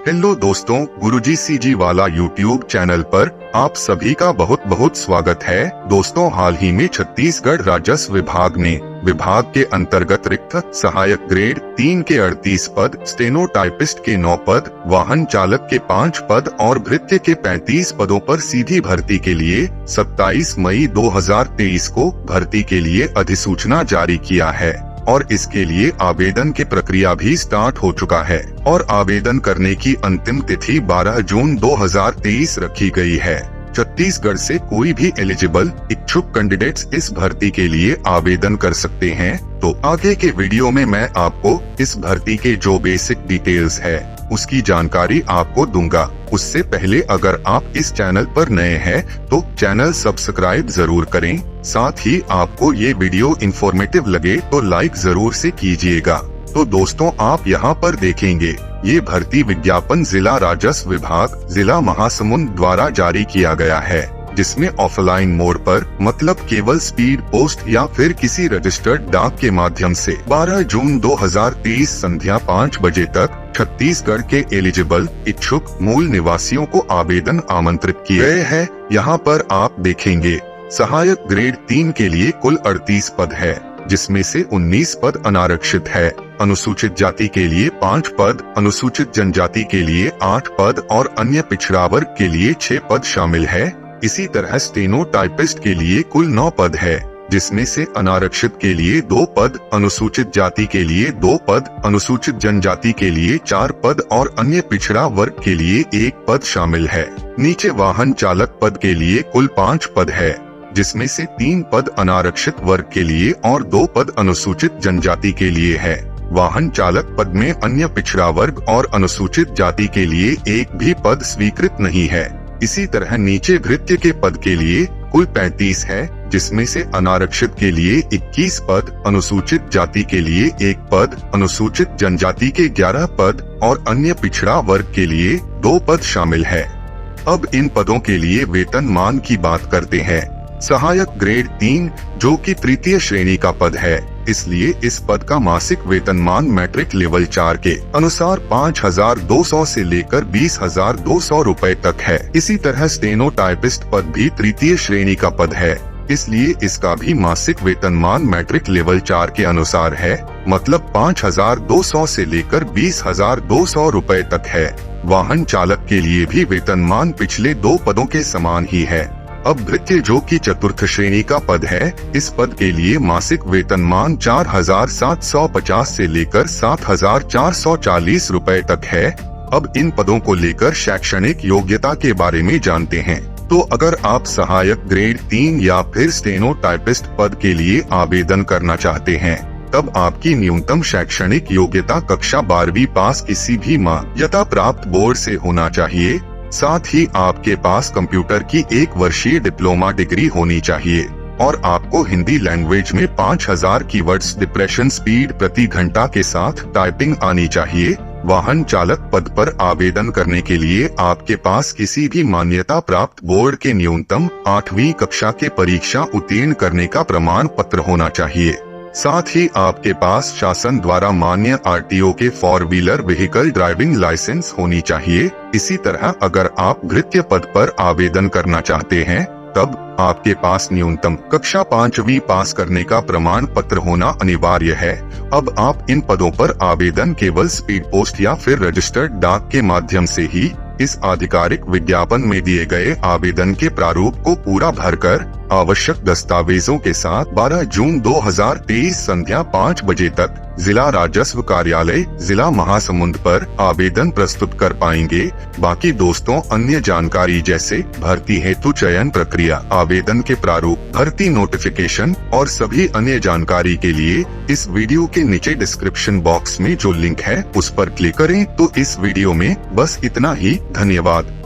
Hello दोस्तों, गुरुजी CG वाला YouTube channel पर आप सभी का बहुत बहुत स्वागत है। दोस्तों, हाल ही में छत्तीसगढ़ राजस्व विभाग ने विभाग के अंतर्गत रिक्त सहायक ग्रेड 3 के 38 पद, स्टेनोटाइपिस्ट के 9 पद, वाहन चालक के 5 पद और भृत्य के 35 पदों पर सीधी भर्ती के लिए 27 मई 2023 को भर्ती के लिए अधिसूचना जारी किया है और इसके लिए आवेदन की प्रक्रिया भी स्टार्ट हो चुका है और आवेदन करने की अंतिम तिथि 12 जून 2023 रखी गई है। छत्तीसगढ़ से कोई भी एलिजिबल इच्छुक कैंडिडेट्स इस भर्ती के लिए आवेदन कर सकते हैं। तो आगे के वीडियो में मैं आपको इस भर्ती के जो बेसिक डिटेल्स है उसकी जानकारी आपको दूंगा। उससे पहले अगर आप इस चैनल पर नए हैं तो चैनल सब्सक्राइब जरूर करें। साथ ही आपको ये वीडियो इंफॉर्मेटिव लगे तो लाइक जरूर से कीजिएगा। तो दोस्तों, आप यहाँ पर देखेंगे ये भर्ती विज्ञापन जिला राजस्व विभाग जिला महासमुंद द्वारा जारी किया गया है, जिसमें ऑफलाइन मोड पर मतलब केवल स्पीड पोस्ट या फिर किसी रजिस्टर्ड डाक के माध्यम से 12 जून 2023 संध्या 5 बजे तक छत्तीसगढ़ के एलिजिबल इच्छुक मूल निवासियों को आवेदन आमंत्रित किए गए हैं। यहाँ पर आप देखेंगे सहायक ग्रेड 3 के लिए कुल 38 पद है, जिसमें से 19 पद अनारक्षित है। अनुसूचित जाति के लिए 5 पद, अनुसूचित जनजाति के लिए 8 पद और अन्य पिछड़ा वर्ग के लिए 6 पद शामिल है। इसी तरह स्टेनोटाइपिस्ट के लिए कुल 9 पद है, जिसमें से अनारक्षित के लिए 2 पद, अनुसूचित जाति के लिए 2 पद, अनुसूचित जनजाति के लिए 4 पद और अन्य पिछड़ा वर्ग के लिए 1 पद शामिल है। नीचे वाहन चालक पद के लिए कुल 5 पद है, जिसमें से 3 पद अनारक्षित वर्ग के लिए और 2 पद अनुसूचित जनजाति के लिए है। वाहन चालक पद में अन्य पिछड़ा वर्ग और अनुसूचित जाति के लिए एक भी पद स्वीकृत नहीं है। इसी तरह नीचे भृत्य के पद के लिए कुल 35 है, जिसमें से अनारक्षित के लिए 21 पद, अनुसूचित जाति के लिए 1 पद, अनुसूचित जनजाति के 11 पद और अन्य पिछड़ा वर्ग के लिए 2 पद शामिल है। अब इन पदों के लिए वेतनमान की बात करते हैं। सहायक ग्रेड 3 जो कि तृतीय श्रेणी का पद है, इसलिए इस पद का मासिक वेतनमान मैट्रिक लेवल 4 के अनुसार 5,200 से लेकर 20,200 रूपए तक है। इसी तरह स्टेनोटाइपिस्ट पद भी तृतीय श्रेणी का पद है, इसलिए इसका भी मासिक वेतनमान मैट्रिक लेवल 4 के अनुसार है, मतलब 5,200 से लेकर 20,200 रूपए तक है। वाहन चालक के लिए भी वेतनमान पिछले 2 पदों के समान ही है। अब भृत्य जो कि चतुर्थ श्रेणी का पद है, इस पद के लिए मासिक वेतनमान 4,750 से लेकर 7,440 रूपए तक है। अब इन पदों को लेकर शैक्षणिक योग्यता के बारे में जानते हैं। तो अगर आप सहायक ग्रेड 3 या फिर स्टेनोटाइपिस्ट पद के लिए आवेदन करना चाहते हैं, तब आपकी न्यूनतम शैक्षणिक योग्यता कक्षा 12वीं पास किसी भी मान्यता प्राप्त बोर्ड से होना चाहिए। साथ ही आपके पास कंप्यूटर की 1 वर्षीय डिप्लोमा डिग्री होनी चाहिए और आपको हिंदी लैंग्वेज में 5000 कीवर्ड्स डिप्रेशन स्पीड प्रति घंटा के साथ टाइपिंग आनी चाहिए। वाहन चालक पद पर आवेदन करने के लिए आपके पास किसी भी मान्यता प्राप्त बोर्ड के न्यूनतम 8वीं कक्षा के परीक्षा उत्तीर्ण करने का प्रमाण पत्र होना चाहिए। साथ ही आपके पास शासन द्वारा मान्य आरटीओ के 4 व्हीलर व्हीकल ड्राइविंग लाइसेंस होनी चाहिए। इसी तरह अगर आप भृत्य पद पर आवेदन करना चाहते हैं, तब आपके पास न्यूनतम कक्षा 5वीं पास करने का प्रमाण पत्र होना अनिवार्य है। अब आप इन पदों पर आवेदन केवल स्पीड पोस्ट या फिर रजिस्टर्ड डाक के माध्यम से ही इस आधिकारिक विज्ञापन में दिए गए आवेदन के प्रारूप को पूरा भरकर आवश्यक दस्तावेजों के साथ 12 जून 2023 संध्या 5 बजे तक जिला राजस्व कार्यालय जिला महासमुंद पर आवेदन प्रस्तुत कर पाएंगे। बाकी दोस्तों, अन्य जानकारी जैसे भर्ती हेतु चयन प्रक्रिया, आवेदन के प्रारूप, भर्ती नोटिफिकेशन और सभी अन्य जानकारी के लिए इस वीडियो के नीचे डिस्क्रिप्शन बॉक्स में जो लिंक है उस पर क्लिक करें। तो इस वीडियो में बस इतना ही। धन्यवाद।